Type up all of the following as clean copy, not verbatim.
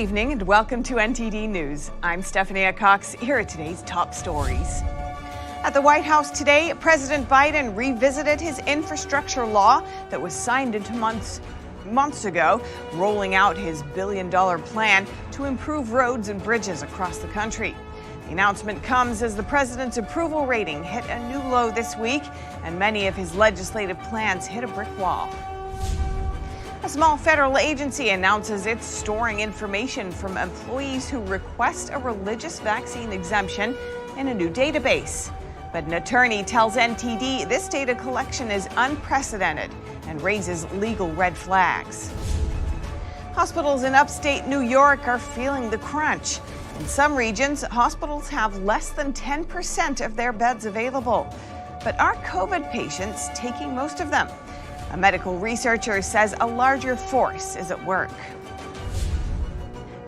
evening and welcome to NTD News. I'm Stephanie Cox. Here are today's top stories. At the White House today, President Biden revisited his infrastructure law that was signed into months ago, rolling out his billion-dollar plan to improve roads and bridges across the country. The announcement comes as the president's approval rating hit a new low this week, and many of his legislative plans hit a brick wall. A small federal agency announces it's storing information from employees who request a religious vaccine exemption in a new database. But an attorney tells NTD this data collection is unprecedented and raises legal red flags. Hospitals in upstate New York are feeling the crunch. In some regions, hospitals have less than 10% of their beds available. But are COVID patients taking most of them? A medical researcher says a larger force is at work.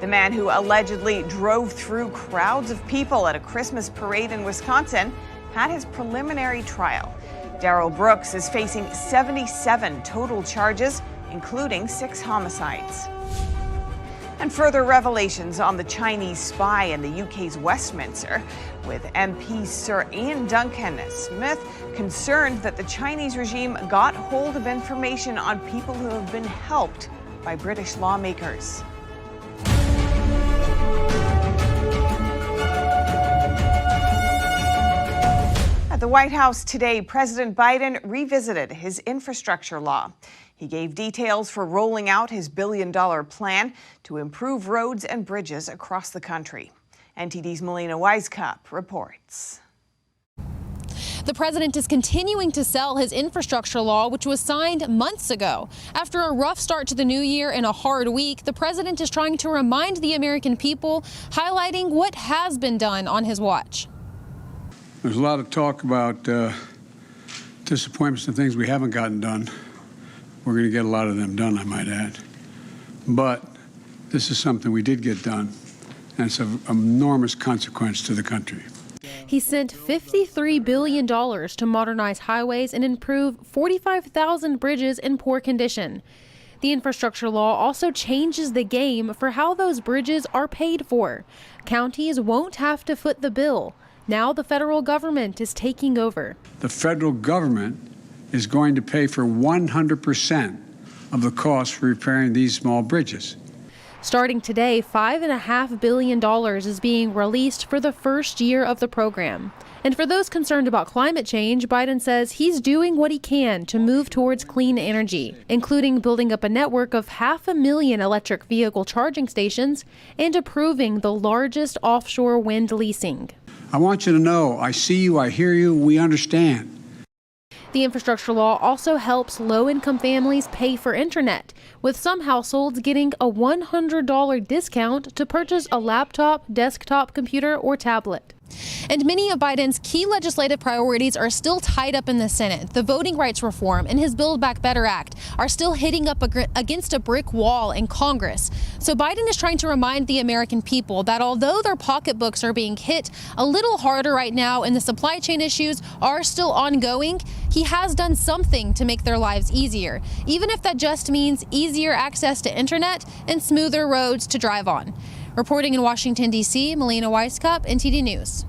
The man who allegedly drove through crowds of people at a Christmas parade in Wisconsin had his preliminary trial. Darrell Brooks is facing 77 total charges, including 6 homicides. And further revelations on the Chinese spy in the UK's Westminster, with MP Sir Ian Duncan-Smith concerned that the Chinese regime got hold of information on people who have been helped by British lawmakers. At the White House today, President Biden revisited his infrastructure law. He gave details for rolling out his billion-dollar plan to improve roads and bridges across the country. NTD's Melina Weisskopf reports. The president is continuing to sell his infrastructure law, which was signed months ago. After a rough start to the new year and a hard week, the president is trying to remind the American people, highlighting what has been done on his watch. There's a lot of talk about disappointments and things we haven't gotten done. We're going to get a lot of them done, I might add. But this is something we did get done, and it's of enormous consequence to the country. He sent $53 billion to modernize highways and improve 45,000 bridges in poor condition. The infrastructure law also changes the game for how those bridges are paid for. Counties won't have to foot the bill. Now the federal government is taking over. The federal government is going to pay for 100% of the cost for repairing these small bridges. Starting today, $5.5 billion is being released for the first year of the program. And for those concerned about climate change, Biden says he's doing what he can to move towards clean energy, including building up a network of 500,000 electric vehicle charging stations and approving the largest offshore wind leasing. I want you to know, I see you, I hear you, we understand. The infrastructure law also helps low-income families pay for internet, with some households getting a $100 discount to purchase a laptop, desktop computer, or tablet. And many of Biden's key legislative priorities are still tied up in the Senate. The voting rights reform and his Build Back Better Act are still hitting up against a brick wall in Congress. So Biden is trying to remind the American people that although their pocketbooks are being hit a little harder right now and the supply chain issues are still ongoing, he has done something to make their lives easier, even if that just means easier access to internet and smoother roads to drive on. Reporting in Washington, D.C., Melina Weisskopf, NTD News.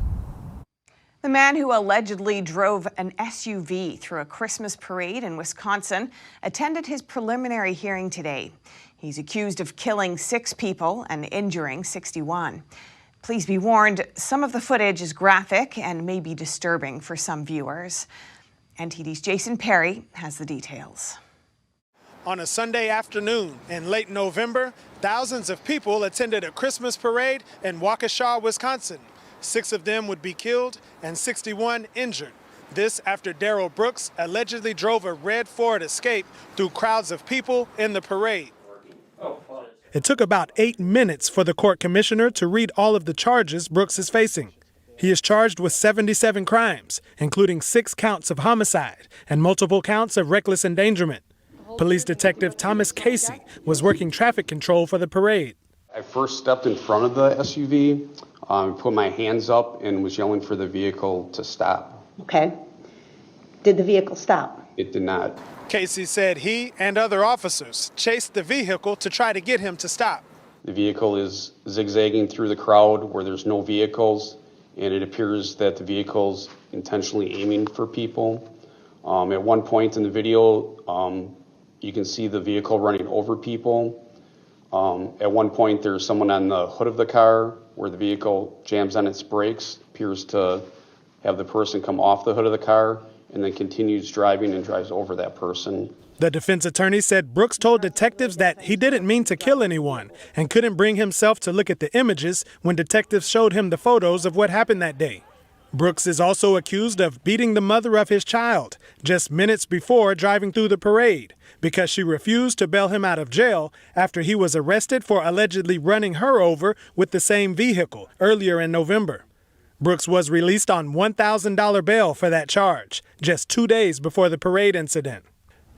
The man who allegedly drove an SUV through a Christmas parade in Wisconsin attended his preliminary hearing today. He's accused of killing 6 people and injuring 61. Please be warned, some of the footage is graphic and may be disturbing for some viewers. NTD's Jason Perry has the details. On a Sunday afternoon in late November, thousands of people attended a Christmas parade in Waukesha, Wisconsin. 6 of them would be killed and 61 injured. This after Darrell Brooks allegedly drove a red Ford Escape through crowds of people in the parade. It took about 8 minutes for the court commissioner to read all of the charges Brooks is facing. He is charged with 77 crimes, including 6 counts of homicide and multiple counts of reckless endangerment. Police Detective Thomas Casey was working traffic control for the parade. I first stepped in front of the SUV, put my hands up and was yelling for the vehicle to stop. Okay. Did the vehicle stop? It did not. Casey said he and other officers chased the vehicle to try to get him to stop. The vehicle is zigzagging through the crowd where there's no vehicles, and it appears that the vehicle's intentionally aiming for people. At one point in the video, you can see the vehicle running over people. At one point, there's someone on the hood of the car where the vehicle jams on its brakes, appears to have the person come off the hood of the car, and then continues driving and drives over that person. The defense attorney said Brooks told detectives that he didn't mean to kill anyone and couldn't bring himself to look at the images when detectives showed him the photos of what happened that day. Brooks is also accused of beating the mother of his child just minutes before driving through the parade because she refused to bail him out of jail after he was arrested for allegedly running her over with the same vehicle earlier in November. Brooks was released on $1,000 bail for that charge just 2 days before the parade incident.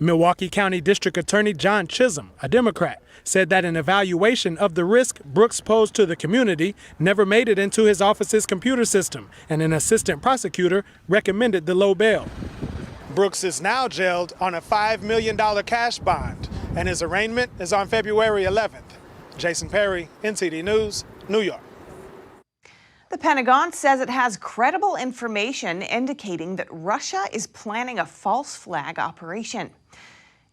Milwaukee County District Attorney John Chisholm, a Democrat, said that an evaluation of the risk Brooks posed to the community never made it into his office's computer system, and an assistant prosecutor recommended the low bail. Brooks is now jailed on a $5 million cash bond, and his arraignment is on February 11th. Jason Perry, NTD News, New York. The Pentagon says it has credible information indicating that Russia is planning a false flag operation.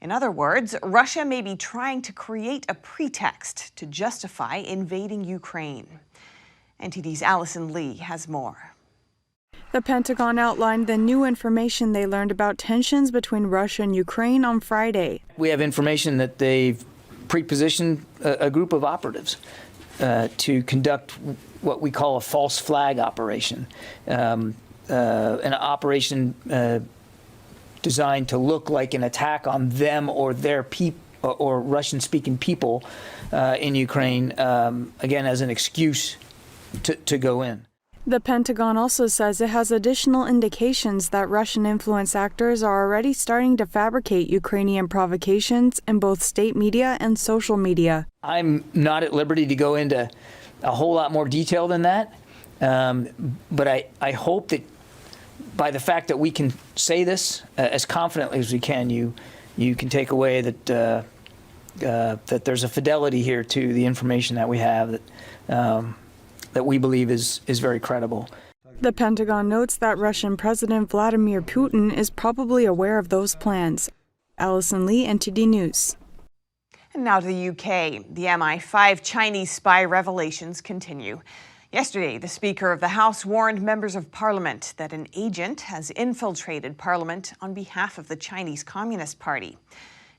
In other words, Russia may be trying to create a pretext to justify invading Ukraine. NTD's Allison Lee has more. The Pentagon outlined the new information they learned about tensions between Russia and Ukraine on Friday. We have information that they've pre-positioned a group of operatives to conduct what we call a false flag operation, an operation designed to look like an attack on them or their people or Russian-speaking people in Ukraine, again as an excuse to go in. The Pentagon also says it has additional indications that Russian-influenced actors are already starting to fabricate Ukrainian provocations in both state media and social media. I'm not at liberty to go into a whole lot more detail than that, but I hope that by the fact that we can say this as confidently as we can, you can take away that that there's a fidelity here to the information that we have that we believe is very credible. The Pentagon notes that Russian President Vladimir Putin is probably aware of those plans. Allison Lee, NTD News. And now to the UK. The MI5 Chinese spy revelations continue. Yesterday, the Speaker of the House warned members of Parliament that an agent has infiltrated Parliament on behalf of the Chinese Communist Party.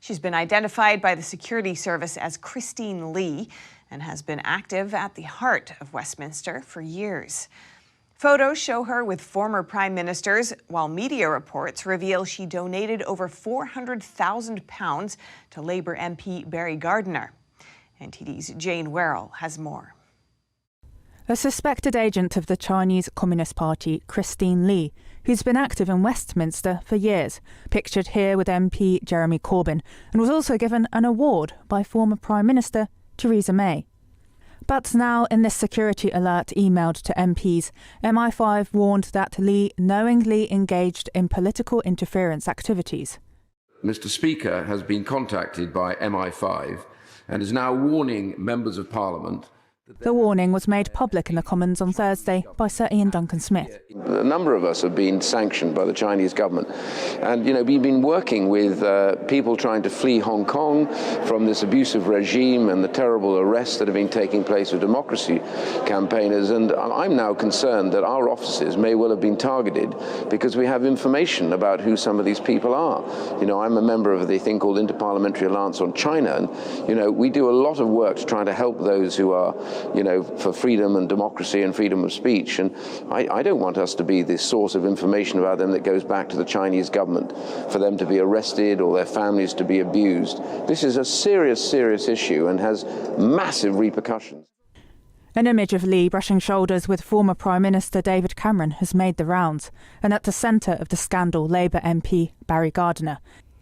She's been identified by the security service as Christine Lee and has been active at the heart of Westminster for years. Photos show her with former prime ministers, while media reports reveal she donated over £400,000 to Labour MP Barry Gardiner. NTD's Jane Werrell has more. A suspected agent of the Chinese Communist Party, Christine Lee, who's been active in Westminster for years, pictured here with MP Jeremy Corbyn, and was also given an award by former Prime Minister Theresa May. But now, in this security alert emailed to MPs, MI5 warned that Lee knowingly engaged in political interference activities. Mr. Speaker has been contacted by MI5 and is now warning members of Parliament. The warning was made public in the Commons on Thursday by Sir Ian Duncan-Smith. A number of us have been sanctioned by the Chinese government. And, we've been working with people trying to flee Hong Kong from this abusive regime and the terrible arrests that have been taking place of democracy campaigners. And I'm now concerned that our offices may well have been targeted because we have information about who some of these people are. I'm a member of the thing called Interparliamentary Alliance on China. And, we do a lot of work to try to help those who are for freedom and democracy and freedom of speech. And I don't want us to be this source of information about them that goes back to the Chinese government for them to be arrested or their families to be abused. This is a serious, serious issue and has massive repercussions. An image of Lee brushing shoulders with former Prime Minister David Cameron has made the rounds, and at the centre of the scandal, Labour MP Barry Gardiner.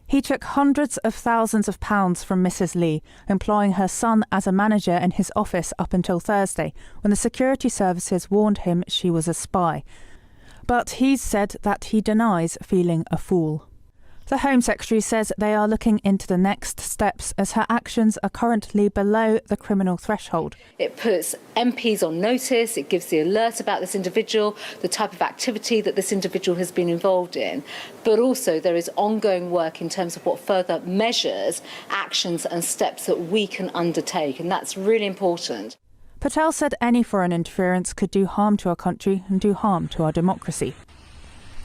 He took hundreds of thousands of pounds from Mrs. Lee, employing her son as a manager in his office up until Thursday, when the security services warned him she was a spy. But he's said that he denies feeling a fool. The Home Secretary says they are looking into the next steps as her actions are currently below the criminal threshold. It puts MPs on notice, it gives the alert about this individual, the type of activity that this individual has been involved in, but also there is ongoing work in terms of what further measures, actions and steps that we can undertake, and that's really important. Patel said any foreign interference could do harm to our country and do harm to our democracy.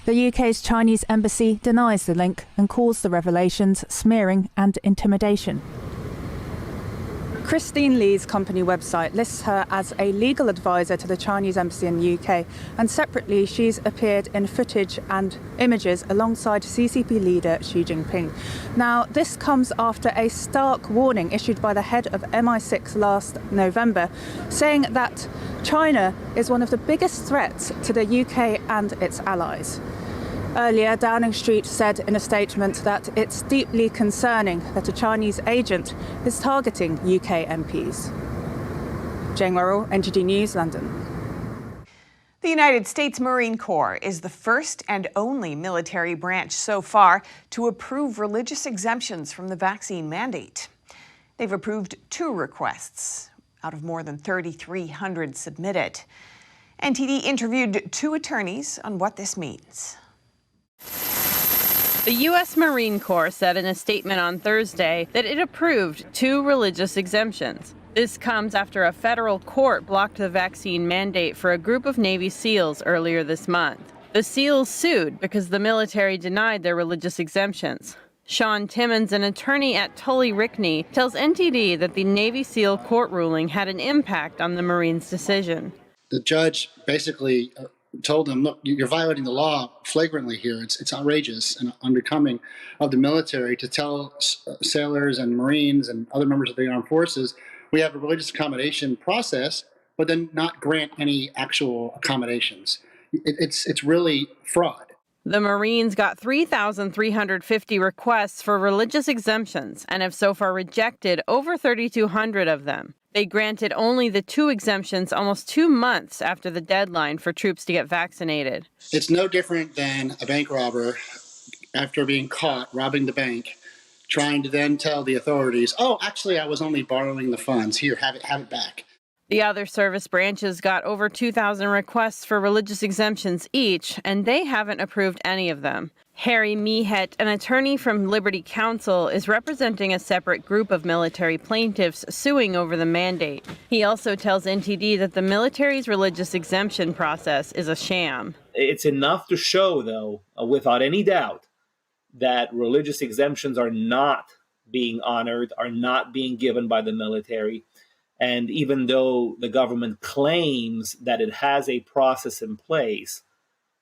The UK's Chinese embassy denies the link and calls the revelations smearing and intimidation. Christine Lee's company website lists her as a legal advisor to the Chinese embassy in the UK, and separately she's appeared in footage and images alongside CCP leader Xi Jinping. Now, this comes after a stark warning issued by the head of MI6 last November, saying that China is one of the biggest threats to the UK and its allies. Earlier, Downing Street said in a statement that it's deeply concerning that a Chinese agent is targeting UK MPs. Jane Worrell, NTD News, London. The United States Marine Corps is the first and only military branch so far to approve religious exemptions from the vaccine mandate. They've approved 2 requests out of more than 3,300 submitted. NTD interviewed 2 attorneys on what this means. The U.S. Marine Corps said in a statement on Thursday that it approved 2 religious exemptions. This comes after a federal court blocked the vaccine mandate for a group of Navy SEALs earlier this month. The SEALs sued because the military denied their religious exemptions. Sean Timmons, an attorney at Tully Rickney, tells NTD that the Navy SEAL court ruling had an impact on the Marines' decision. The judge basically told them, look, you're violating the law flagrantly here. It's outrageous and unbecoming of the military to tell sailors and Marines and other members of the armed forces we have a religious accommodation process, but then not grant any actual accommodations. It's really fraud. The Marines got 3,350 requests for religious exemptions and have so far rejected over 3,200 of them. They granted only the 2 exemptions almost 2 months after the deadline for troops to get vaccinated. It's no different than a bank robber, after being caught robbing the bank, trying to then tell the authorities, oh, actually, I was only borrowing the funds. Here, have it back. The other service branches got over 2,000 requests for religious exemptions each, and they haven't approved any of them. Harry Meehet, an attorney from Liberty Counsel, is representing a separate group of military plaintiffs suing over the mandate. He also tells NTD that the military's religious exemption process is a sham. It's enough to show, though, without any doubt, that religious exemptions are not being honored, are not being given by the military. And even though the government claims that it has a process in place,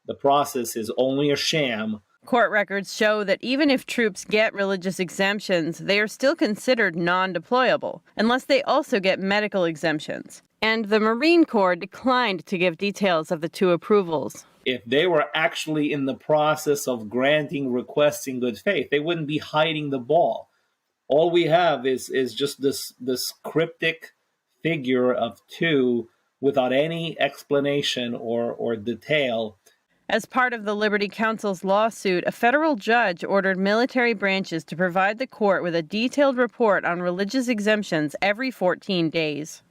the process is only a sham. Court records show that even if troops get religious exemptions, they are still considered non-deployable, unless they also get medical exemptions. And the Marine Corps declined to give details of the 2 approvals. If they were actually in the process of granting requests in good faith, they wouldn't be hiding the ball. All we have is just this cryptic figure of 2 without any explanation or detail. As part of the Liberty Counsel's lawsuit, a federal judge ordered military branches to provide the court with a detailed report on religious exemptions every 14 days.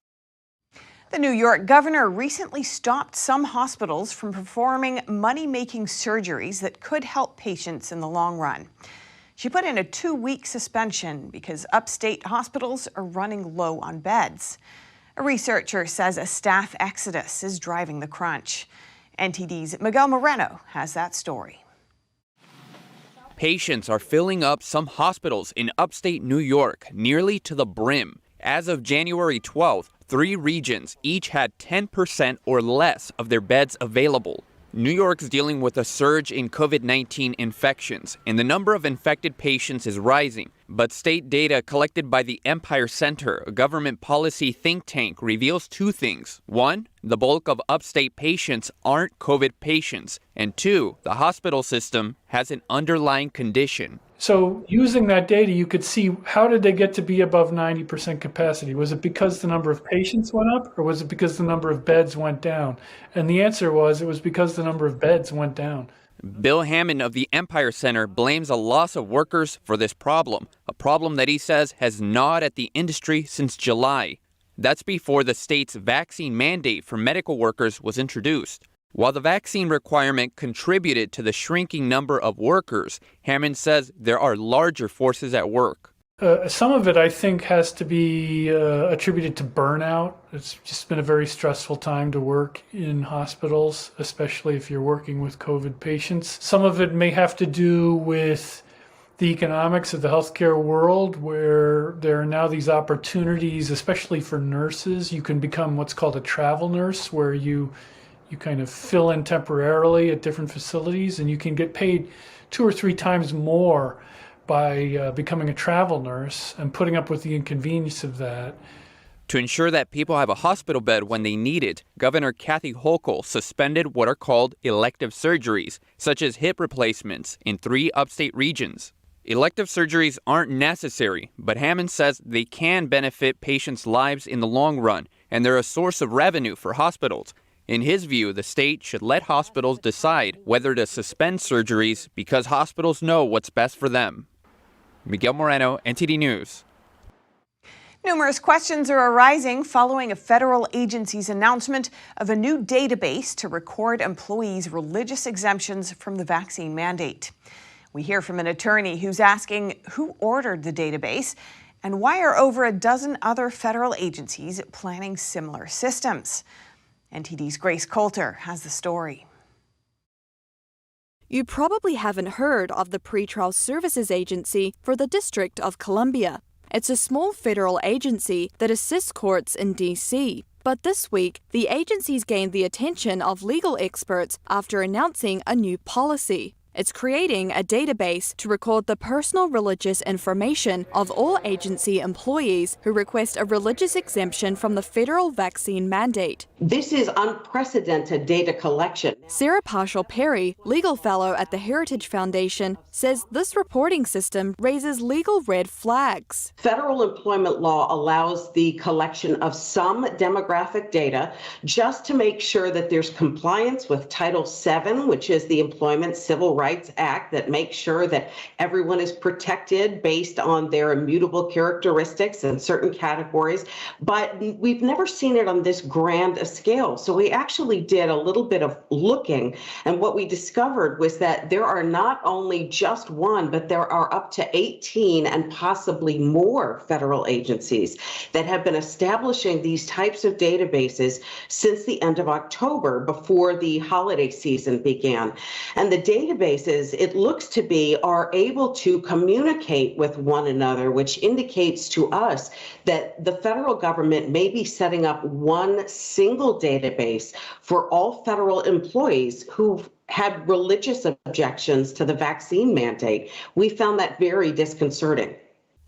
The New York governor recently stopped some hospitals from performing money-making surgeries that could help patients in the long run. She put in a 2-week suspension because upstate hospitals are running low on beds. A researcher says a staff exodus is driving the crunch. NTD's Miguel Moreno has that story. Patients are filling up some hospitals in upstate New York nearly to the brim. As of January 12th, 3 regions each had 10% or less of their beds available. New York's dealing with a surge in COVID-19 infections, and the number of infected patients is rising. But state data collected by the Empire Center, a government policy think tank, reveals 2 things. 1, the bulk of upstate patients aren't COVID patients. And 2, the hospital system has an underlying condition. So using that data, you could see how did they get to be above 90% capacity? Was it because the number of patients went up, or was it because the number of beds went down? And the answer was it was because the number of beds went down. Bill Hammond of the Empire Center blames a loss of workers for this problem, a problem that he says has gnawed at the industry since July. That's before the state's vaccine mandate for medical workers was introduced. While the vaccine requirement contributed to the shrinking number of workers, Hammond says there are larger forces at work. Some of it, I think, has to be attributed to burnout. It's just been a very stressful time to work in hospitals, especially if you're working with COVID patients. Some of it may have to do with the economics of the healthcare world, where there are now these opportunities, especially for nurses. You can become what's called a travel nurse, where you kind of fill in temporarily at different facilities, and you can get paid 2 or 3 times more by becoming a travel nurse and putting up with the inconvenience of that. To ensure that people have a hospital bed when they need it, Governor Kathy Hochul suspended what are called elective surgeries, such as hip replacements, in 3 upstate regions. Elective surgeries aren't necessary, but Hammond says they can benefit patients' lives in the long run, and they're a source of revenue for hospitals. In his view, the state should let hospitals decide whether to suspend surgeries because hospitals know what's best for them. Miguel Moreno, NTD News. Numerous questions are arising following a federal agency's announcement of a new database to record employees' religious exemptions from the vaccine mandate. We hear from an attorney who's asking who ordered the database and why are over a dozen other federal agencies planning similar systems. NTD's Grace Coulter has the story. You probably haven't heard of the Pretrial Services Agency for the District of Columbia. It's a small federal agency that assists courts in D.C. But this week, the agency's gained the attention of legal experts after announcing a new policy. It's creating a database to record the personal religious information of all agency employees who request a religious exemption from the federal vaccine mandate. This is unprecedented data collection. Sarah Parshall-Perry, legal fellow at the Heritage Foundation, says this reporting system raises legal red flags. Federal employment law allows the collection of some demographic data just to make sure that there's compliance with Title VII, which is the Employment Civil Rights Act, that makes sure that everyone is protected based on their immutable characteristics in certain categories. But we've never seen it on this grand a scale. So we actually did a little bit of looking, and what we discovered was that there are not only just one, but there are up to 18 and possibly more federal agencies that have been establishing these types of databases since the end of October, before the holiday season began. And the databases, it looks to be, are able to communicate with one another, which indicates to us that the federal government may be setting up one single database for all federal employees who've had religious objections to the vaccine mandate. We found that very disconcerting.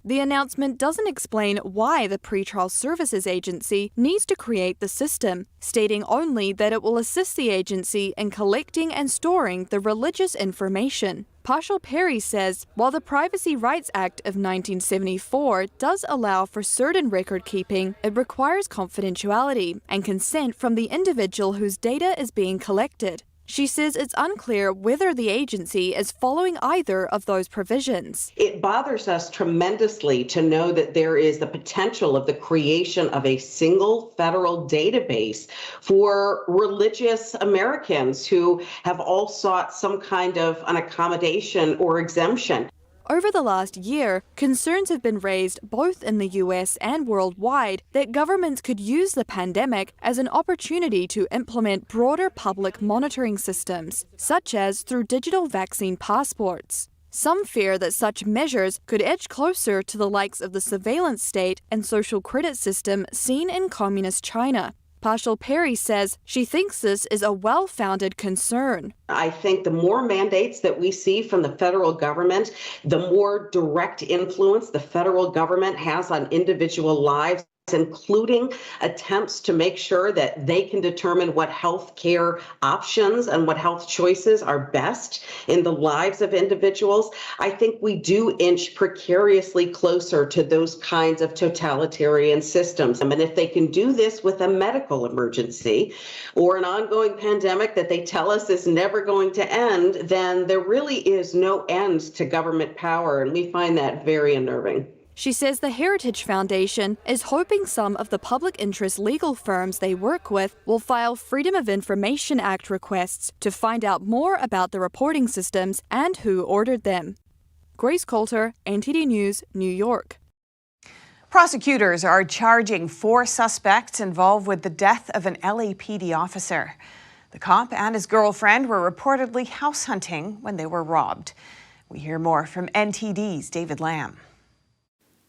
The announcement doesn't explain why the Pretrial Services Agency needs to create the system, stating only that it will assist the agency in collecting and storing the religious information. Parshall-Perry says while the Privacy Rights Act of 1974 does allow for certain record keeping, it requires confidentiality and consent from the individual whose data is being collected. She says it's unclear whether the agency is following either of those provisions. It bothers us tremendously to know that there is the potential of the creation of a single federal database for religious Americans who have all sought some kind of an accommodation or exemption. Over the last year, concerns have been raised both in the US and worldwide that governments could use the pandemic as an opportunity to implement broader public monitoring systems, such as through digital vaccine passports. Some fear that such measures could edge closer to the likes of the surveillance state and social credit system seen in communist China. Parshall-Perry says she thinks this is a well-founded concern. I think the more mandates that we see from the federal government, the more direct influence the federal government has on individual lives including attempts to make sure that they can determine what health care options and what health choices are best in the lives of individuals, I think we do inch precariously closer to those kinds of totalitarian systems. And if they can do this with a medical emergency or an ongoing pandemic that they tell us is never going to end, then there really is no end to government power, and we find that very unnerving. She says the Heritage Foundation is hoping some of the public interest legal firms they work with will file Freedom of Information Act requests to find out more about the reporting systems and who ordered them. Grace Coulter, NTD News, New York. Prosecutors are charging 4 suspects involved with the death of an LAPD officer. The cop and his girlfriend were reportedly house hunting when they were robbed. We hear more from NTD's David Lamb.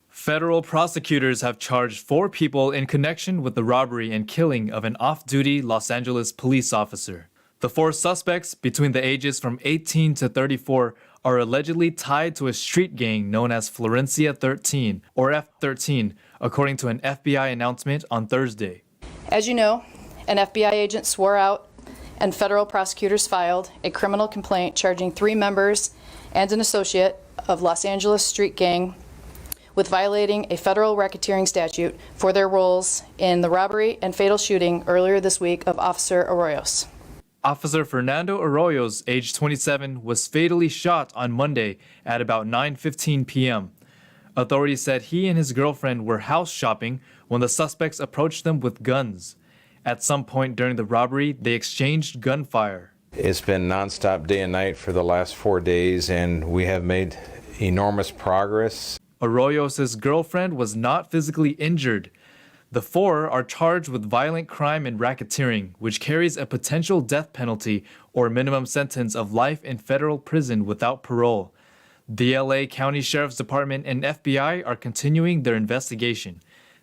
Federal prosecutors have charged 4 people in connection with the robbery and killing of an off-duty Los Angeles police officer. The 4 suspects, between the ages from 18 to 34, are allegedly tied to a street gang known as Florencia 13, or F-13, according to an FBI announcement on Thursday. As you know, an FBI agent swore out and federal prosecutors filed a criminal complaint charging 3 members and an associate of Los Angeles street gang with violating a federal racketeering statute for their roles in the robbery and fatal shooting earlier this week of Officer Arroyos. Officer Fernando Arroyos, age 27, was fatally shot on Monday at about 9:15 p.m. Authorities said he and his girlfriend were house shopping when the suspects approached them with guns. At some point during the robbery, they exchanged gunfire. It's been nonstop day and night for the last 4 days, and we have made enormous progress. Arroyos' girlfriend was not physically injured. The 4 are charged with violent crime and racketeering, which carries a potential death penalty or minimum sentence of life in federal prison without parole. The LA County Sheriff's Department and FBI are continuing their investigation.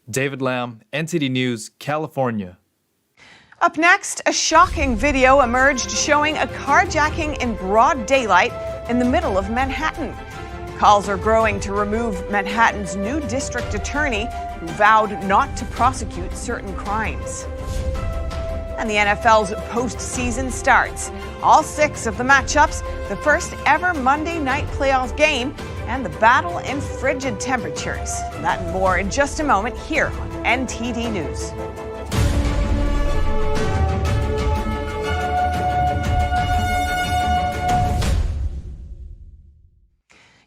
David Lamb, NTD News, California. Up next, a shocking video emerged showing a carjacking in broad daylight in the middle of Manhattan. Calls are growing to remove Manhattan's new district attorney, who vowed not to prosecute certain crimes. And the NFL's postseason starts. All 6 of the matchups, the first ever Monday night playoff game, and the battle in frigid temperatures. That and more in just a moment here on NTD News.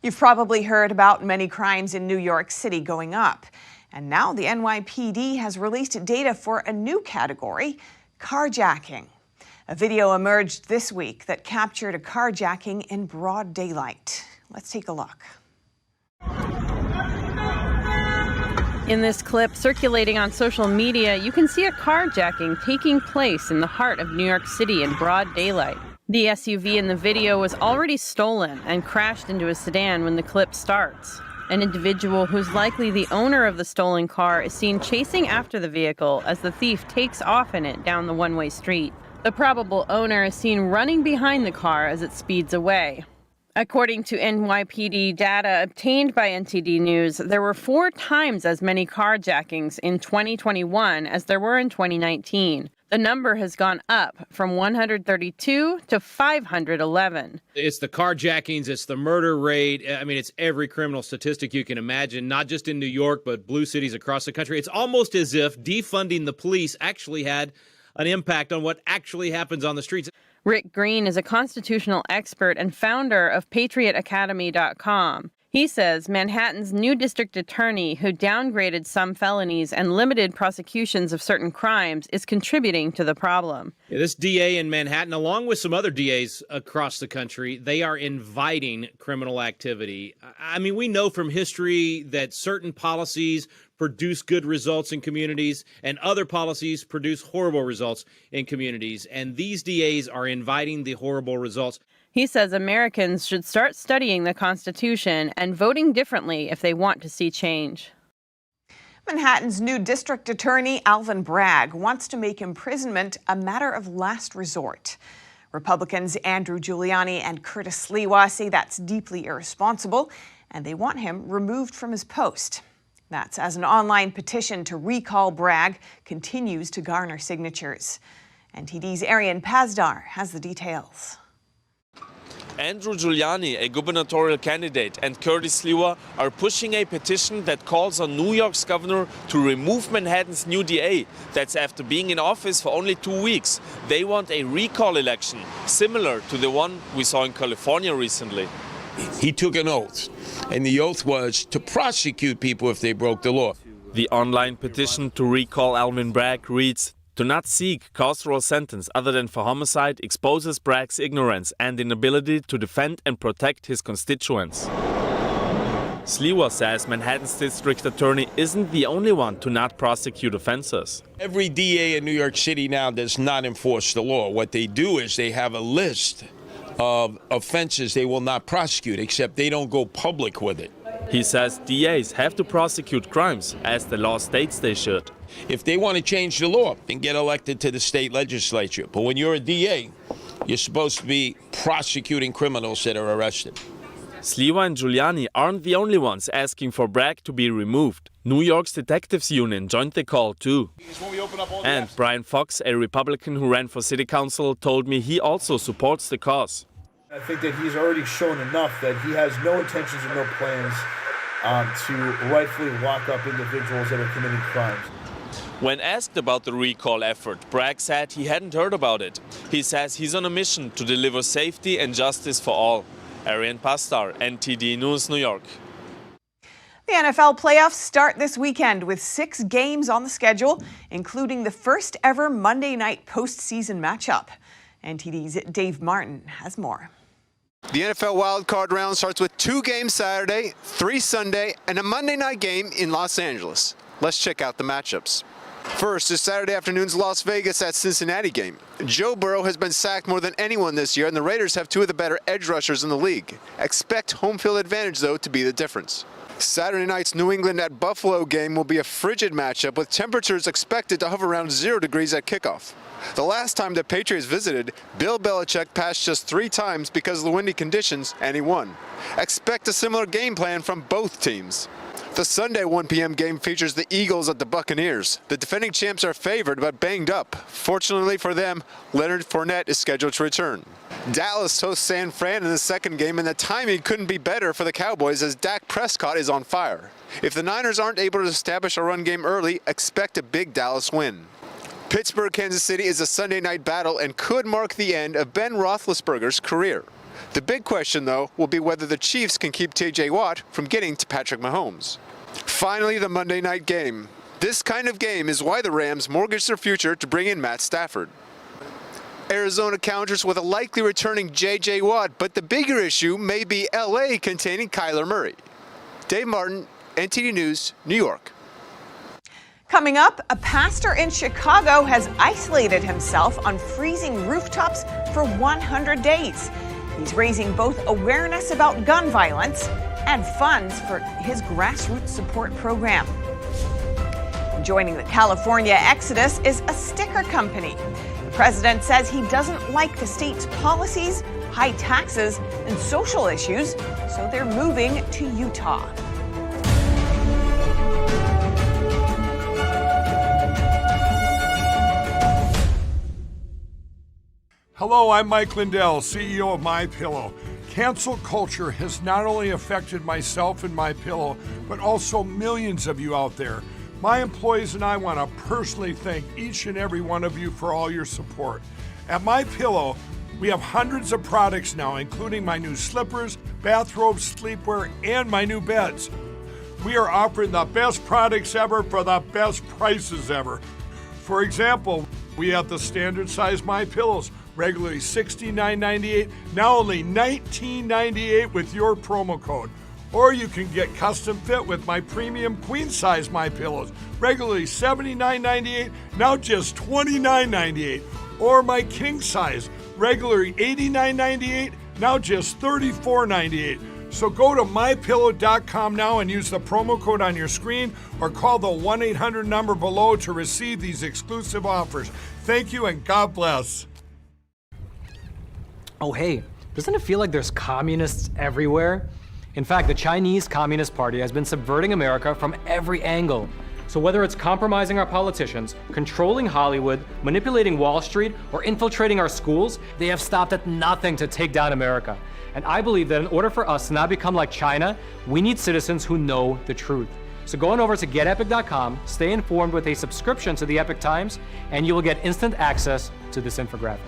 You've probably heard about many crimes in New York City going up. And now the NYPD has released data for a new category, carjacking. A video emerged this week that captured a carjacking in broad daylight. Let's take a look. In this clip circulating on social media, you can see a carjacking taking place in the heart of New York City in broad daylight. The SUV in the video was already stolen and crashed into a sedan when the clip starts. An individual who's likely the owner of the stolen car is seen chasing after the vehicle as the thief takes off in it down the one-way street. The probable owner is seen running behind the car as it speeds away. According to NYPD data obtained by NTD News, there were 4 times as many carjackings in 2021 as there were in 2019. The number has gone up from 132 to 511. It's the carjackings, it's the murder rate. I mean, it's every criminal statistic you can imagine, not just in New York, but blue cities across the country. It's almost as if defunding the police actually had an impact on what actually happens on the streets. Rick Green is a constitutional expert and founder of PatriotAcademy.com. He says Manhattan's new district attorney, who downgraded some felonies and limited prosecutions of certain crimes, is contributing to the problem. Yeah, this DA in Manhattan, along with some other DAs across the country, they are inviting criminal activity. I mean, we know from history that certain policies produce good results in communities and other policies produce horrible results in communities. And these DAs are inviting the horrible results. He says Americans should start studying the Constitution and voting differently if they want to see change. Manhattan's new district attorney, Alvin Bragg, wants to make imprisonment a matter of last resort. Republicans Andrew Giuliani and Curtis Sliwa say that's deeply irresponsible, and they want him removed from his post. That's as an online petition to recall Bragg continues to garner signatures. NTD's Arian Pazdar has the details. Andrew Giuliani, a gubernatorial candidate, and Curtis Sliwa are pushing a petition that calls on New York's governor to remove Manhattan's new DA. That's after being in office for only 2 weeks. They want a recall election, similar to the one we saw in California recently. He took an oath, and the oath was to prosecute people if they broke the law. The online petition to recall Alvin Bragg reads, "To not seek carceral sentence other than for homicide exposes Bragg's ignorance and inability to defend and protect his constituents." Sliwa says Manhattan's district attorney isn't the only one to not prosecute offenses. Every DA in New York City now does not enforce the law. What they do is they have a list of offenses they will not prosecute, except they don't go public with it. He says DAs have to prosecute crimes, as the law states they should. If they want to change the law, then get elected to the state legislature. But when you're a DA, you're supposed to be prosecuting criminals that are arrested. Sliwa and Giuliani aren't the only ones asking for Bragg to be removed. New York's detectives union joined the call too. And Brian Fox, a Republican who ran for city council, told me he also supports the cause. I think that he's already shown enough that he has no intentions or no plans to rightfully lock up individuals that are committing crimes. When asked about the recall effort, Bragg said he hadn't heard about it. He says he's on a mission to deliver safety and justice for all. Arian Pastar, NTD News, New York. The NFL playoffs start this weekend with 6 games on the schedule, including the first ever Monday night postseason matchup. NTD's Dave Martin has more. The NFL wildcard round starts with 2 games Saturday, 3 Sunday, and a Monday night game in Los Angeles. Let's check out the matchups. First is Saturday afternoon's Las Vegas at Cincinnati game. Joe Burrow has been sacked more than anyone this year, and the Raiders have 2 of the better edge rushers in the league. Expect home field advantage, though, to be the difference. Saturday night's New England at Buffalo game will be a frigid matchup with temperatures expected to hover around 0 degrees at kickoff. The last time the Patriots visited, Bill Belichick passed just 3 times because of the windy conditions, and he won. Expect a similar game plan from both teams. The Sunday 1 p.m. game features the Eagles at the Buccaneers. The defending champs are favored but banged up. Fortunately for them, Leonard Fournette is scheduled to return. Dallas hosts San Fran in the second game, and the timing couldn't be better for the Cowboys as Dak Prescott is on fire. If the Niners aren't able to establish a run game early, expect a big Dallas win. Pittsburgh, Kansas City is a Sunday night battle and could mark the end of Ben Roethlisberger's career. The big question, though, will be whether the Chiefs can keep T.J. Watt from getting to Patrick Mahomes. Finally, the Monday night game. This kind of game is why the Rams mortgaged their future to bring in Matt Stafford. Arizona counters with a likely returning J.J. Watt, but the bigger issue may be L.A. containing Kyler Murray. Dave Martin, NTD News, New York. Coming up, a pastor in Chicago has isolated himself on freezing rooftops for 100 days. He's raising both awareness about gun violence and funds for his grassroots support program. Joining the California exodus is a sticker company. The president says he doesn't like the state's policies, high taxes, and social issues, so they're moving to Utah. Hello, I'm Mike Lindell, CEO of MyPillow. Cancel culture has not only affected myself and MyPillow, but also millions of you out there. My employees and I want to personally thank each and every one of you for all your support. At MyPillow, we have hundreds of products now, including my new slippers, bathrobes, sleepwear, and my new beds. We are offering the best products ever for the best prices ever. For example, we have the standard size MyPillows, regularly $69.98, now only $19.98 with your promo code. Or you can get custom fit with my premium queen size MyPillows, regularly $79.98, now just $29.98. Or my king size, regularly $89.98, now just $34.98. So go to mypillow.com now and use the promo code on your screen or call the 1-800 number below to receive these exclusive offers. Thank you and God bless. Oh hey, doesn't it feel like there's communists everywhere? In fact, the Chinese Communist Party has been subverting America from every angle. So whether it's compromising our politicians, controlling Hollywood, manipulating Wall Street, or infiltrating our schools, they have stopped at nothing to take down America. And I believe that in order for us to not become like China, we need citizens who know the truth. So go on over to getepic.com, stay informed with a subscription to the Epic Times, and you will get instant access to this infographic.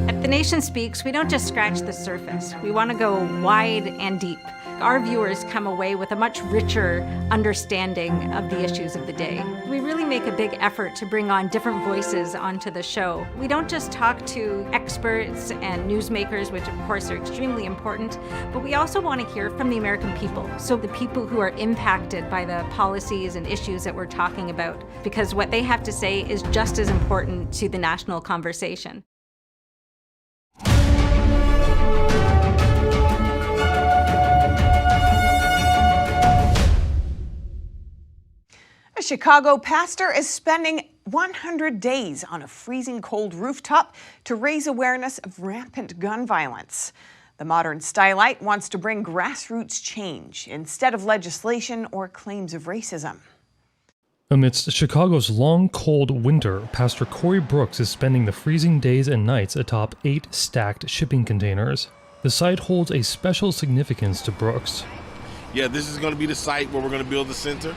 At The Nation Speaks, we don't just scratch the surface. We want to go wide and deep. Our viewers come away with a much richer understanding of the issues of the day. We really make a big effort to bring on different voices onto the show. We don't just talk to experts and newsmakers, which of course are extremely important, but we also want to hear from the American people. So the people who are impacted by the policies and issues that we're talking about, because what they have to say is just as important to the national conversation. A Chicago pastor is spending 100 days on a freezing cold rooftop to raise awareness of rampant gun violence. The modern stylite wants to bring grassroots change instead of legislation or claims of racism. Amidst Chicago's long, cold winter, Pastor Corey Brooks is spending the freezing days and nights atop 8 stacked shipping containers. The site holds a special significance to Brooks. Yeah, this is going to be the site where we're going to build the center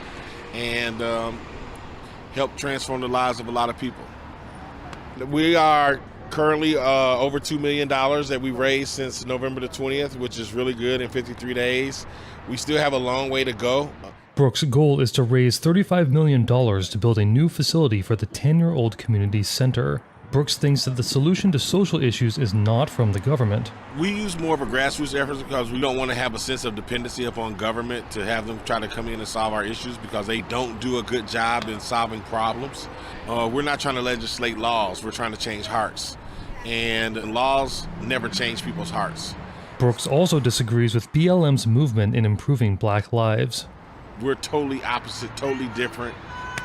and help transform the lives of a lot of people. We are currently over $2 million that we've raised since November the 20th, which is really good in 53 days. We still have a long way to go. Brooks' goal is to raise $35 million to build a new facility for the 10-year-old community center. Brooks thinks that the solution to social issues is not from the government. We use more of a grassroots effort because we don't want to have a sense of dependency upon government to have them try to come in and solve our issues because they don't do a good job in solving problems. We're not trying to legislate laws, we're trying to change hearts. And laws never change people's hearts. Brooks also disagrees with BLM's movement in improving black lives. We're totally opposite, totally different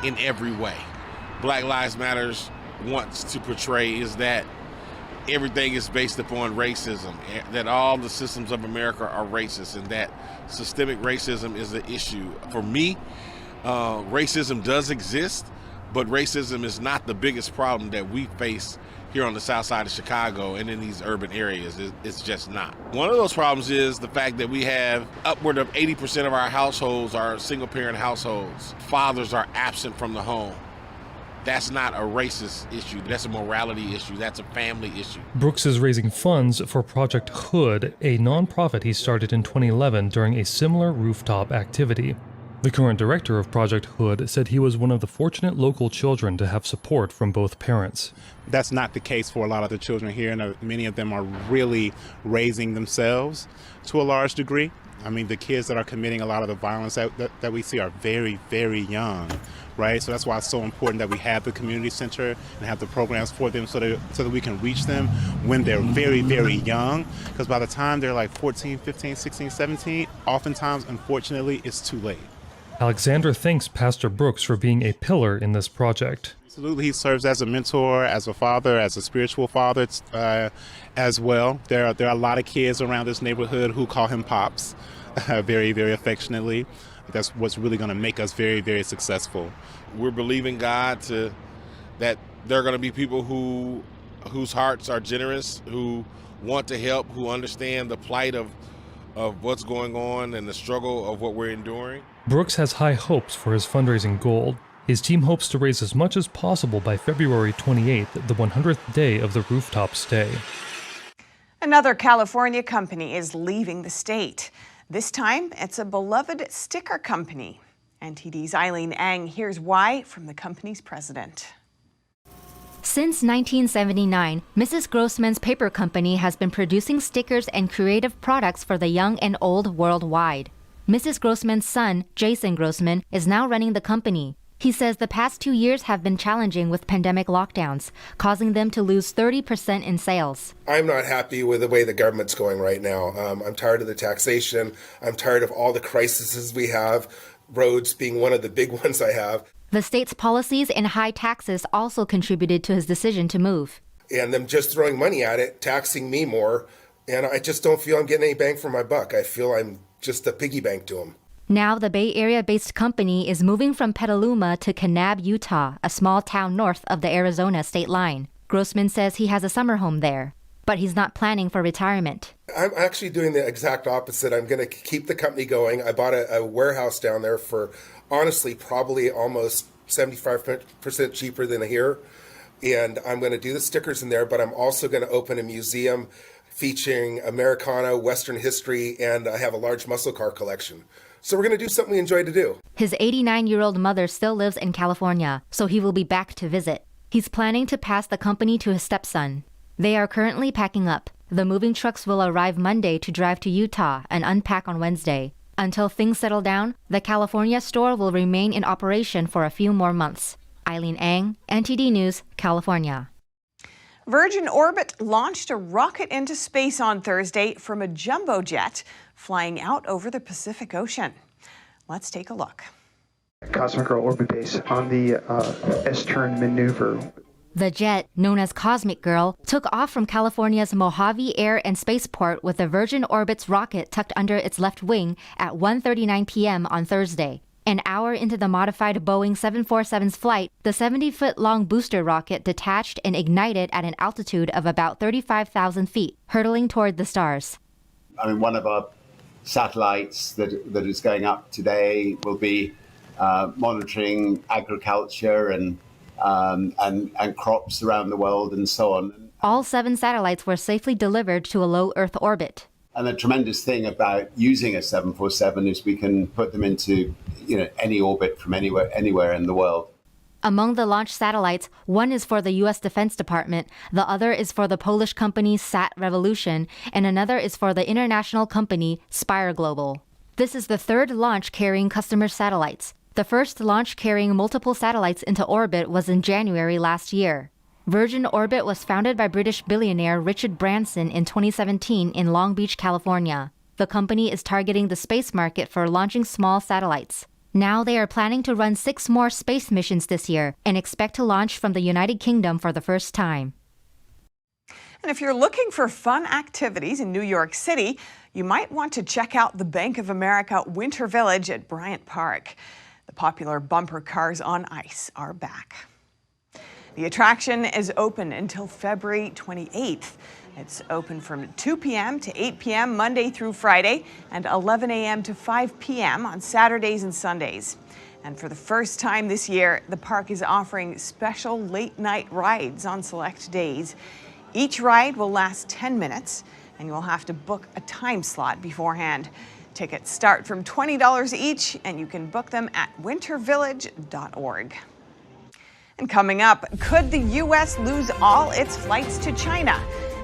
in every way. Black Lives Matters wants to portray is that everything is based upon racism, that all the systems of America are racist, and that systemic racism is an issue. For me, racism does exist, but racism is not the biggest problem that we face here on the south side of Chicago and in these urban areas. It's just not. One of those problems is the fact that we have upward of 80% of our households are single-parent households. Fathers are absent from the home. That's not a racist issue. That's a morality issue. That's a family issue. Brooks is raising funds for Project Hood, a nonprofit he started in 2011 during a similar rooftop activity. The current director of Project Hood said he was one of the fortunate local children to have support from both parents. That's not the case for a lot of the children here, and many of them are really raising themselves to a large degree. I mean, the kids that are committing a lot of the violence that we see are very, very young, right? So that's why it's so important that we have the community center and have the programs for them so that we can reach them when they're very, very young. Because by the time they're like 14, 15, 16, 17, oftentimes, unfortunately, it's too late. Alexander thanks Pastor Brooks for being a pillar in this project. Absolutely, he serves as a mentor, as a father, as a spiritual father as well. There are a lot of kids around this neighborhood who call him Pops very, very affectionately. That's what's really going to make us very, very successful. We're believing God that there are going to be people whose hearts are generous, who want to help, who understand the plight of what's going on and the struggle of what we're enduring. Brooks has high hopes for his fundraising goal. His team hopes to raise as much as possible by February 28th, the 100th day of the rooftop stay. Another California company is leaving the state. This time, it's a beloved sticker company. NTD's Eileen Ang hears why from the company's president. Since 1979, Mrs. Grossman's paper company has been producing stickers and creative products for the young and old worldwide. Mrs. Grossman's son, Jason Grossman, is now running the company. He says the past 2 years have been challenging with pandemic lockdowns, causing them to lose 30% in sales. I'm not happy with the way the government's going right now. I'm tired of the taxation. I'm tired of all the crises we have, roads being one of the big ones I have. The state's policies and high taxes also contributed to his decision to move. And them just throwing money at it, taxing me more, And I just don't feel I'm getting any bang for my buck. I feel I'm just a piggy bank to them. Now the Bay Area-based company is moving from Petaluma to Kanab, Utah, a small town north of the Arizona state line. Grossman says he has a summer home there, but he's not planning for retirement. I'm actually doing the exact opposite. I'm going to keep the company going. I bought a warehouse down there for, honestly, probably almost 75% cheaper than here. And I'm going to do the stickers in there, but I'm also going to open a museum featuring Americana, Western history, and I have a large muscle car collection. So we're going to do something we enjoy to do. His 89-year-old mother still lives in California, so he will be back to visit. He's planning to pass the company to his stepson. They are currently packing up. The moving trucks will arrive Monday to drive to Utah and unpack on Wednesday. Until things settle down, the California store will remain in operation for a few more months. Eileen Ang, NTD News, California. Virgin Orbit launched a rocket into space on Thursday from a jumbo jet flying out over the Pacific Ocean. Let's take a look. Cosmic Girl orbit base on the S-turn maneuver. The jet, known as Cosmic Girl, took off from California's Mojave Air and Spaceport with the Virgin Orbit's rocket tucked under its left wing at 1:39 p.m. on Thursday. An hour into the modified Boeing 747's flight, the 70-foot-long booster rocket detached and ignited at an altitude of about 35,000 feet, hurtling toward the stars. I mean, one of our satellites that is going up today will be monitoring agriculture and crops around the world and so on. All 7 satellites were safely delivered to a low Earth orbit. And the tremendous thing about using a 747 is we can put them into, any orbit from anywhere in the world. Among the launch satellites, one is for the U.S. Defense Department, the other is for the Polish company Sat Revolution, and another is for the international company Spire Global. This is the third launch carrying customer satellites. The first launch carrying multiple satellites into orbit was in January last year. Virgin Orbit was founded by British billionaire Richard Branson in 2017 in Long Beach, California. The company is targeting the space market for launching small satellites. Now they are planning to run 6 more space missions this year and expect to launch from the United Kingdom for the first time. And if you're looking for fun activities in New York City, you might want to check out the Bank of America Winter Village at Bryant Park. The popular bumper cars on ice are back. The attraction is open until February 28th. It's open from 2 p.m. to 8 p.m. Monday through Friday and 11 a.m. to 5 p.m. on Saturdays and Sundays. And for the first time this year, the park is offering special late-night rides on select days. Each ride will last 10 minutes, and you'll have to book a time slot beforehand. Tickets start from $20 each, and you can book them at wintervillage.org. And coming up, could the U.S. lose all its flights to China?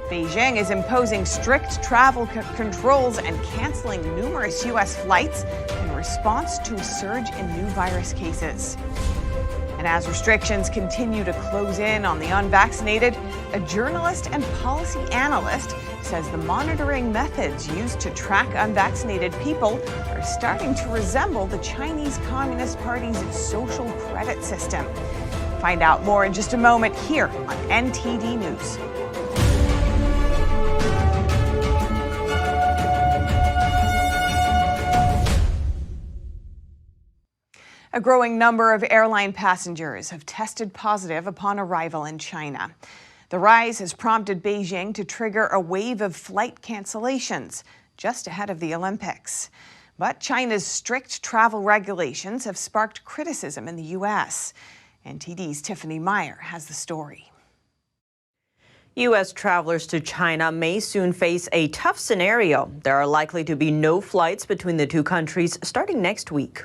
Beijing is imposing strict travel controls and canceling numerous U.S. flights in response to a surge in new virus cases. And as restrictions continue to close in on the unvaccinated, a journalist and policy analyst says the monitoring methods used to track unvaccinated people are starting to resemble the Chinese Communist Party's social credit system. Find out more in just a moment here on NTD News. A growing number of airline passengers have tested positive upon arrival in China. The rise has prompted Beijing to trigger a wave of flight cancellations just ahead of the Olympics. But China's strict travel regulations have sparked criticism in the U.S. NTD's Tiffany Meyer has the story. U.S. travelers to China may soon face a tough scenario. There are likely to be no flights between the two countries starting next week.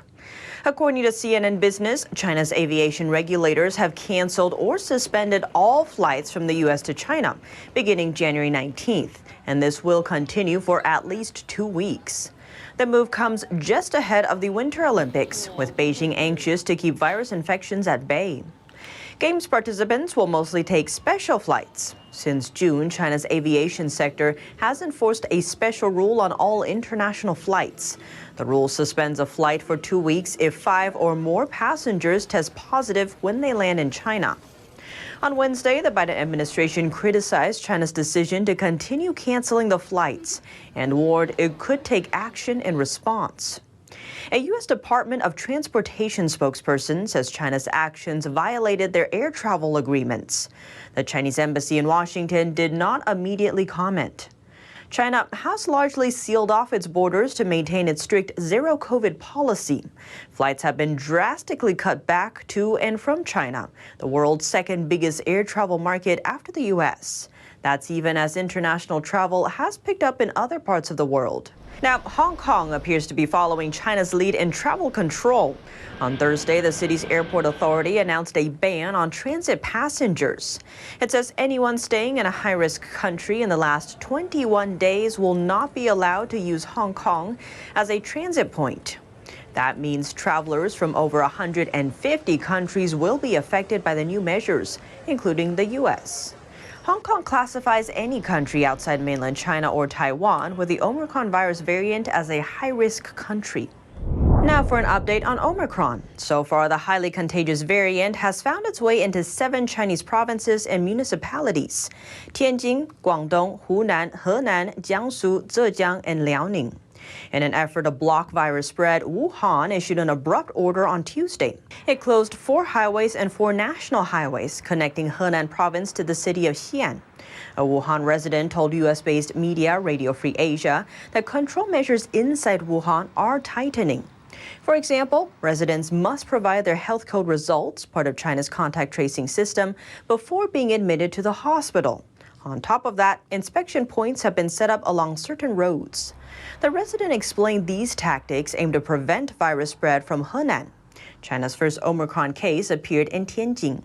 According to CNN Business, China's aviation regulators have canceled or suspended all flights from the U.S. to China beginning January 19th, and this will continue for at least 2 weeks. The move comes just ahead of the Winter Olympics, with Beijing anxious to keep virus infections at bay. Games participants will mostly take special flights. Since June, China's aviation sector has enforced a special rule on all international flights. The rule suspends a flight for 2 weeks if 5 or more passengers test positive when they land in China. On Wednesday, the Biden administration criticized China's decision to continue canceling the flights and warned it could take action in response. A U.S. Department of Transportation spokesperson says China's actions violated their air travel agreements. The Chinese embassy in Washington did not immediately comment. China has largely sealed off its borders to maintain its strict zero-COVID policy. Flights have been drastically cut back to and from China, the world's second biggest air travel market after the U.S. That's even as international travel has picked up in other parts of the world. Now, Hong Kong appears to be following China's lead in travel control. On Thursday, the city's airport authority announced a ban on transit passengers. It says anyone staying in a high-risk country in the last 21 days will not be allowed to use Hong Kong as a transit point. That means travelers from over 150 countries will be affected by the new measures, including the U.S. Hong Kong classifies any country outside mainland China or Taiwan with the Omicron virus variant as a high-risk country. Now for an update on Omicron. So far, the highly contagious variant has found its way into 7 Chinese provinces and municipalities: Tianjin, Guangdong, Hunan, Henan, Jiangsu, Zhejiang, and Liaoning. In an effort to block virus spread, Wuhan issued an abrupt order on Tuesday. It closed 4 highways and 4 national highways connecting Henan province to the city of Xi'an. A Wuhan resident told U.S.-based media Radio Free Asia that control measures inside Wuhan are tightening. For example, residents must provide their health code results, part of China's contact tracing system, before being admitted to the hospital. On top of that, inspection points have been set up along certain roads. The resident explained these tactics aim to prevent virus spread from Henan. China's first Omicron case appeared in Tianjin.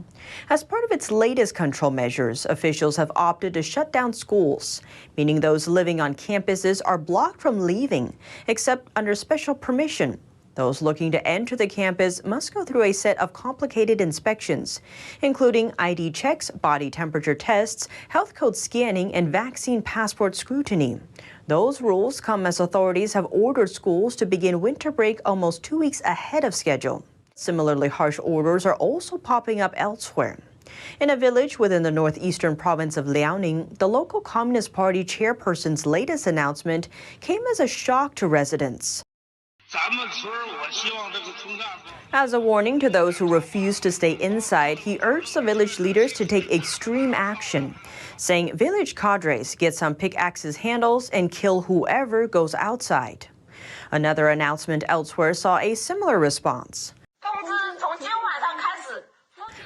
As part of its latest control measures, officials have opted to shut down schools, meaning those living on campuses are blocked from leaving, except under special permission. Those looking to enter the campus must go through a set of complicated inspections, including ID checks, body temperature tests, health code scanning, and vaccine passport scrutiny. Those rules come as authorities have ordered schools to begin winter break almost 2 weeks ahead of schedule. Similarly harsh orders are also popping up elsewhere. In a village within the northeastern province of Liaoning, the local Communist Party chairperson's latest announcement came as a shock to residents. As a warning to those who refuse to stay inside, he urged the village leaders to take extreme action, saying village cadres get some pickaxes handles and kill whoever goes outside. Another announcement elsewhere saw a similar response.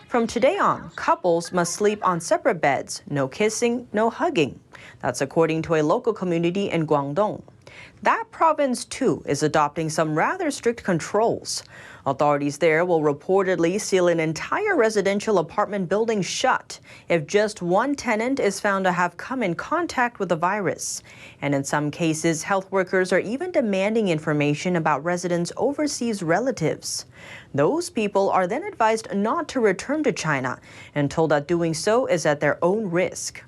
From today on, couples must sleep on separate beds, no kissing, no hugging. That's according to a local community in Guangdong. That province, too, is adopting some rather strict controls. Authorities there will reportedly seal an entire residential apartment building shut if just one tenant is found to have come in contact with the virus. And in some cases, health workers are even demanding information about residents' overseas relatives. Those people are then advised not to return to China and told that doing so is at their own risk.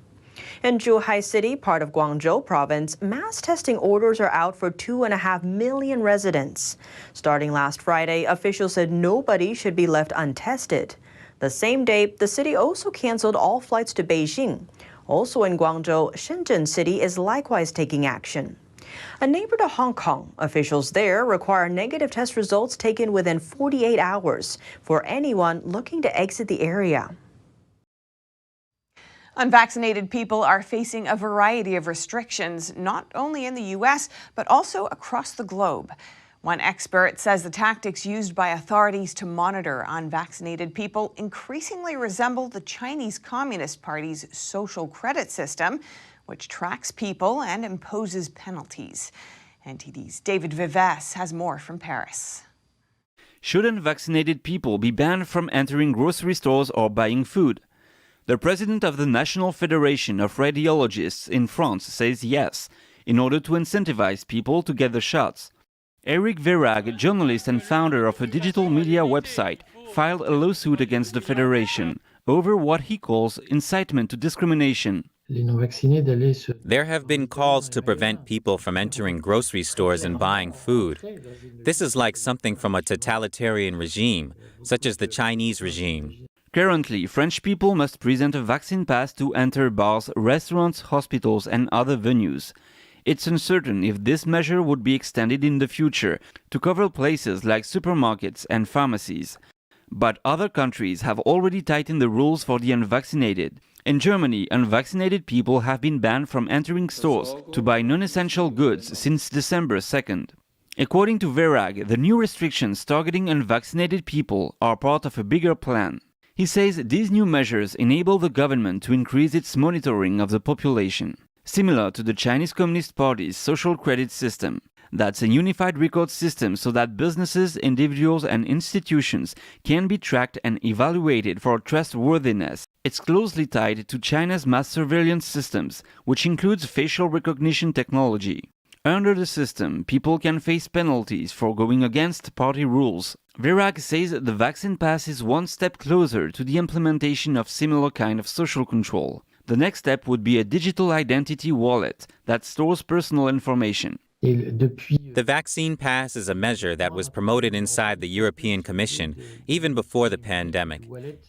In Zhuhai City, part of Guangzhou province, mass testing orders are out for 2.5 million residents. Starting last Friday, officials said nobody should be left untested. The same day, the city also canceled all flights to Beijing. Also in Guangzhou, Shenzhen City is likewise taking action. A neighbor to Hong Kong, officials there require negative test results taken within 48 hours for anyone looking to exit the area. Unvaccinated people are facing a variety of restrictions, not only in the U.S., but also across the globe. One expert says the tactics used by authorities to monitor unvaccinated people increasingly resemble the Chinese Communist Party's social credit system, which tracks people and imposes penalties. NTD's David Vives has more from Paris. Should unvaccinated people be banned from entering grocery stores or buying food? The president of the National Federation of Radiologists in France says yes, in order to incentivize people to get the shots. Eric Verag, journalist and founder of a digital media website, filed a lawsuit against the federation over what he calls incitement to discrimination. There have been calls to prevent people from entering grocery stores and buying food. This is like something from a totalitarian regime, such as the Chinese regime. Currently, French people must present a vaccine pass to enter bars, restaurants, hospitals, and other venues. It's uncertain if this measure would be extended in the future to cover places like supermarkets and pharmacies. But other countries have already tightened the rules for the unvaccinated. In Germany, unvaccinated people have been banned from entering stores to buy non-essential goods since December 2nd. According to Verag, the new restrictions targeting unvaccinated people are part of a bigger plan. He says these new measures enable the government to increase its monitoring of the population, similar to the Chinese Communist Party's social credit system. That's a unified record system so that businesses, individuals, and institutions can be tracked and evaluated for trustworthiness. It's closely tied to China's mass surveillance systems, which includes facial recognition technology. Under the system, people can face penalties for going against party rules. Verag says the vaccine pass is one step closer to the implementation of similar kind of social control. The next step would be a digital identity wallet that stores personal information. The vaccine pass is a measure that was promoted inside the European Commission even before the pandemic.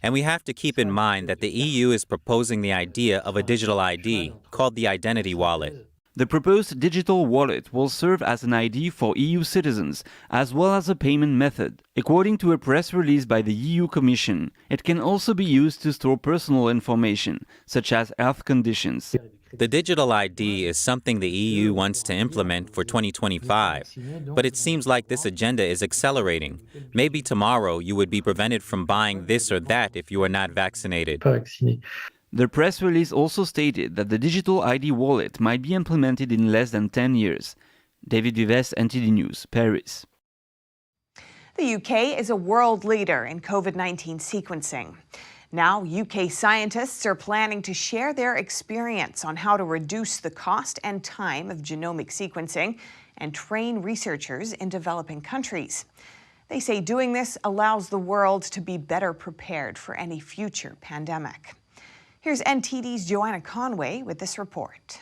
And we have to keep in mind that the EU is proposing the idea of a digital ID called the identity wallet. The proposed digital wallet will serve as an ID for EU citizens, as well as a payment method. According to a press release by the EU Commission, it can also be used to store personal information, such as health conditions. The digital ID is something the EU wants to implement for 2025, but it seems like this agenda is accelerating. Maybe tomorrow you would be prevented from buying this or that if you are not vaccinated. The press release also stated that the digital ID wallet might be implemented in less than 10 years. David Vives, NTD News, Paris. The UK is a world leader in COVID-19 sequencing. Now, UK scientists are planning to share their experience on how to reduce the cost and time of genomic sequencing and train researchers in developing countries. They say doing this allows the world to be better prepared for any future pandemic. Here's NTD's Joanna Conway with this report.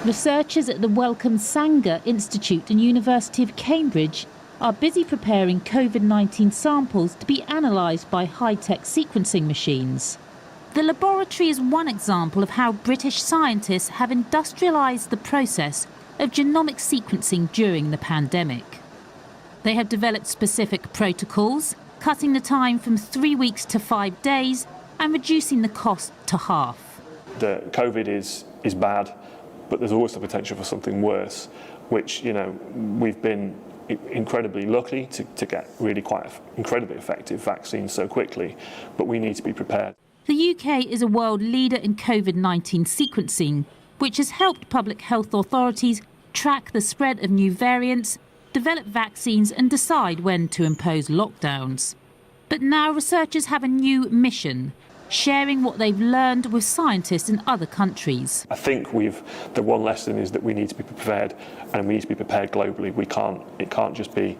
Researchers at the Wellcome Sanger Institute and University of Cambridge are busy preparing COVID-19 samples to be analysed by high-tech sequencing machines. The laboratory is one example of how British scientists have industrialised the process of genomic sequencing during the pandemic. They have developed specific protocols, cutting the time from 3 weeks to 5 days and reducing the cost to half. The COVID is bad, but there's always the potential for something worse, which, we've been incredibly lucky to get really quite incredibly effective vaccines so quickly, but we need to be prepared. The UK is a world leader in COVID-19 sequencing, which has helped public health authorities track the spread of new variants, develop vaccines and decide when to impose lockdowns. But now researchers have a new mission, sharing what they've learned with scientists in other countries. I think the one lesson is that we need to be prepared, and we need to be prepared globally. It can't just be,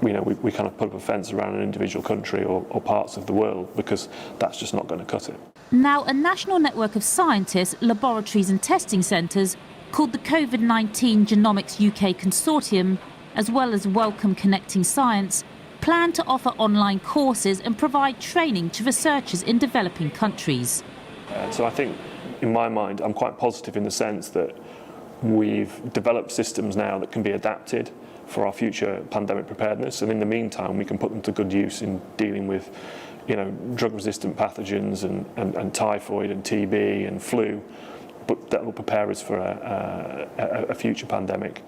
we kind of put up a fence around an individual country or parts of the world, because that's just not going to cut it. Now, a national network of scientists, laboratories and testing centres called the COVID-19 Genomics UK Consortium, as well as Wellcome Connecting Science, plan to offer online courses and provide training to researchers in developing countries. So I think, in my mind, I'm quite positive in the sense that we've developed systems now that can be adapted for our future pandemic preparedness, and in the meantime we can put them to good use in dealing with drug-resistant pathogens and typhoid and TB and flu, but that will prepare us for a future pandemic.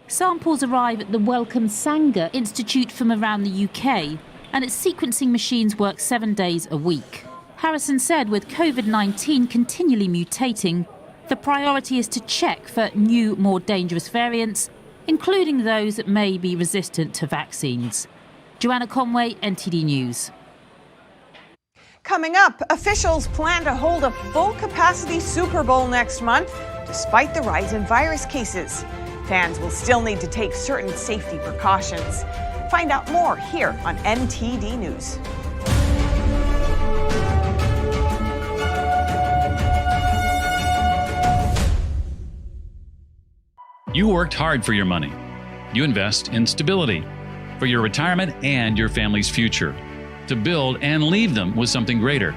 Samples arrive at the Wellcome Sanger Institute from around the UK, and its sequencing machines work 7 days a week. Harrison said with COVID-19 continually mutating, the priority is to check for new, more dangerous variants, including those that may be resistant to vaccines. Joanna Conway, NTD News. Coming up, officials plan to hold a full-capacity Super Bowl next month, despite the rise in virus cases. Fans will still need to take certain safety precautions. Find out more here on NTD News. You worked hard for your money. You invest in stability for your retirement and your family's future. to build and leave them with something greater.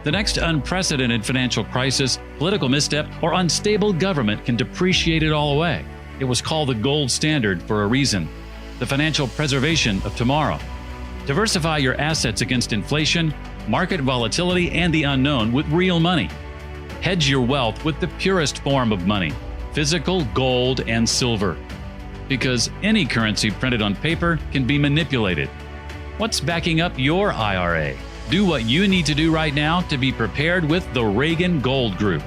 The next unprecedented financial crisis, political misstep, or unstable government can depreciate it all away. It was called the gold standard for a reason, the financial preservation of tomorrow. Diversify your assets against inflation, market volatility, and the unknown with real money. Hedge your wealth with the purest form of money, physical gold and silver. Because any currency printed on paper can be manipulated. What's backing up your IRA? Do what you need to do right now to be prepared with the Reagan Gold Group.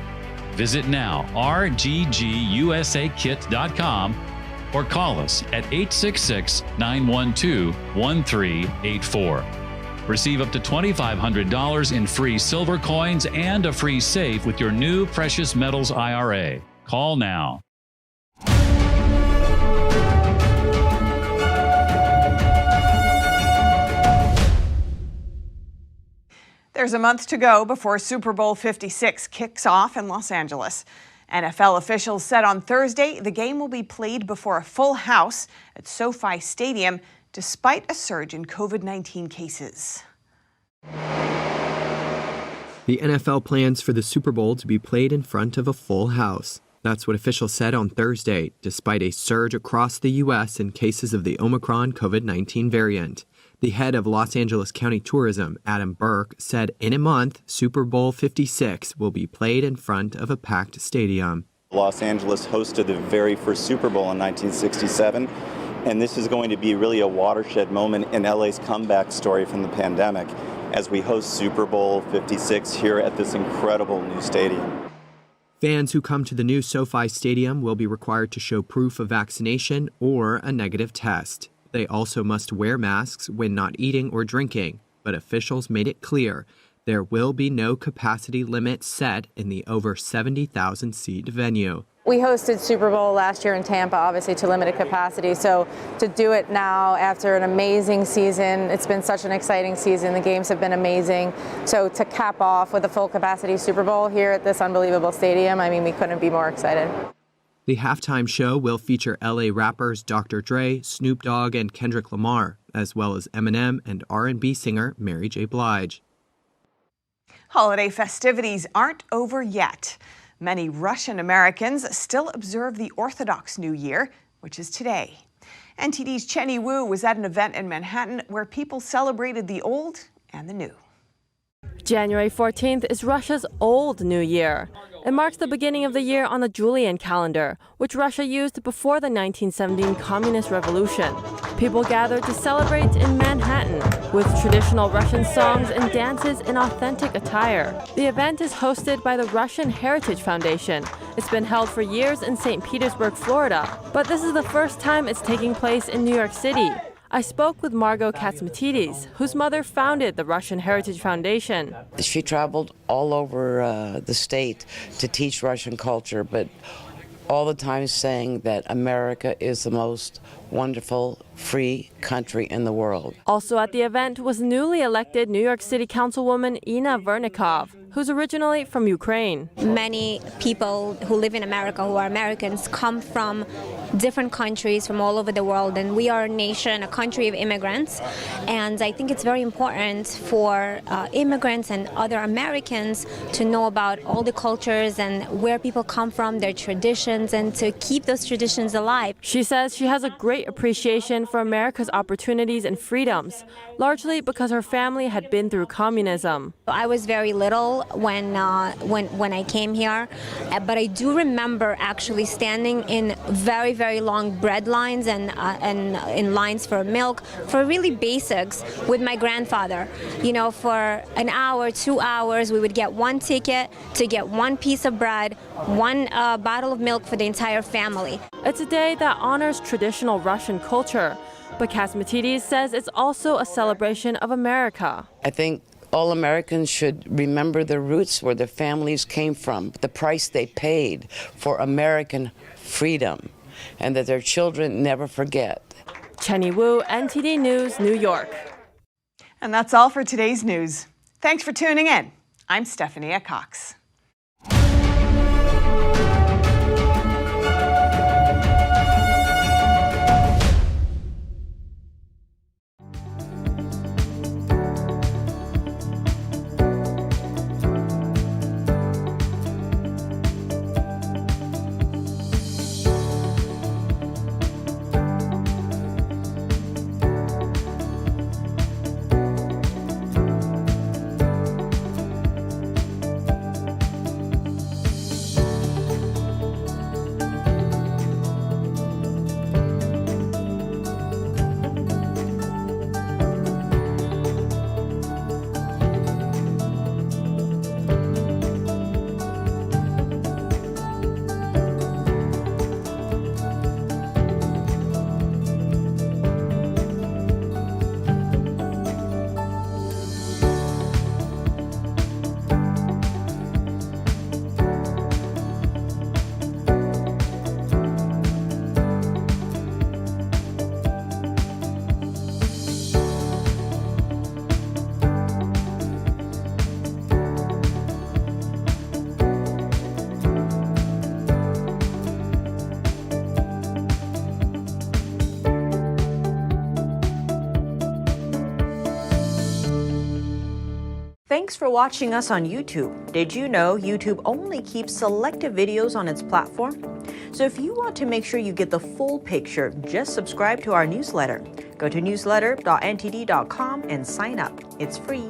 Visit now, rggusakit.com, or call us at 866-912-1384. Receive up to $2,500 in free silver coins and a free safe with your new precious metals IRA. Call now. There's a month to go before Super Bowl 56 kicks off in Los Angeles. NFL officials said on Thursday the game will be played before a full house at SoFi Stadium, despite a surge in COVID-19 cases. The NFL plans for the Super Bowl to be played in front of a full house. That's what officials said on Thursday, despite a surge across the U.S. in cases of the Omicron COVID-19 variant. The head of Los Angeles County Tourism, Adam Burke, said in a month, Super Bowl 56 will be played in front of a packed stadium. Los Angeles hosted the very first Super Bowl in 1967, and this is going to be really a watershed moment in LA's comeback story from the pandemic as we host Super Bowl 56 here at this incredible new stadium. Fans who come to the new SoFi Stadium will be required to show proof of vaccination or a negative test. They also must wear masks when not eating or drinking, but officials made it clear there will be no capacity limit set in the over 70,000-seat venue. We hosted Super Bowl last year in Tampa, obviously to limited capacity, so to do it now after an amazing season, it's been such an exciting season, the games have been amazing, so to cap off with a full capacity Super Bowl here at this unbelievable stadium, I mean, we couldn't be more excited. The halftime show will feature LA rappers Dr. Dre, Snoop Dogg, and Kendrick Lamar, as well as Eminem and R&B singer Mary J. Blige. Holiday festivities aren't over yet. Many Russian Americans still observe the Orthodox New Year, which is today. NTD's Chen Yun was at an event in Manhattan where people celebrated the old and the new. January 14th is Russia's Old New Year. It marks the beginning of the year on the Julian calendar, which Russia used before the 1917 Communist Revolution. People gather to celebrate in Manhattan with traditional Russian songs and dances in authentic attire. The event is hosted by the Russian Heritage Foundation. It's been held for years in St. Petersburg, Florida, but this is the first time it's taking place in New York City. I spoke with Margot Katsmatidis, whose mother founded the Russian Heritage Foundation. She traveled all over the state to teach Russian culture, but all the time saying that America is the most wonderful, free country in the world. Also at the event was newly elected New York City Councilwoman Inna Vernikov, who's originally from Ukraine. Many people who live in America, who are Americans, come from different countries from all over the world, and we are a nation, a country of immigrants, and I think it's very important for immigrants and other Americans to know about all the cultures and where people come from, their traditions, and to keep those traditions alive. She says she has a great appreciation for America's opportunities and freedoms, largely because her family had been through communism. I was very little when I came here, but I do remember actually standing in very long bread lines and in lines for milk, for really basics, with my grandfather. You know, for an hour, 2 hours, we would get one ticket to get one piece of bread, one bottle of milk for the entire family. It's a day that honors traditional Russian culture, but Katsmatidis says it's also a celebration of America. I think all Americans should remember their roots, where their families came from, the price they paid for American freedom, and that their children never forget. Chenny Wu, NTD News, New York. And that's all for today's news. Thanks for tuning in. I'm Stephanie Cox. Thanks for watching us on YouTube. Did you know YouTube only keeps selective videos on its platform? So if you want to make sure you get the full picture, just subscribe to our newsletter. Go to newsletter.ntd.com and sign up. It's free.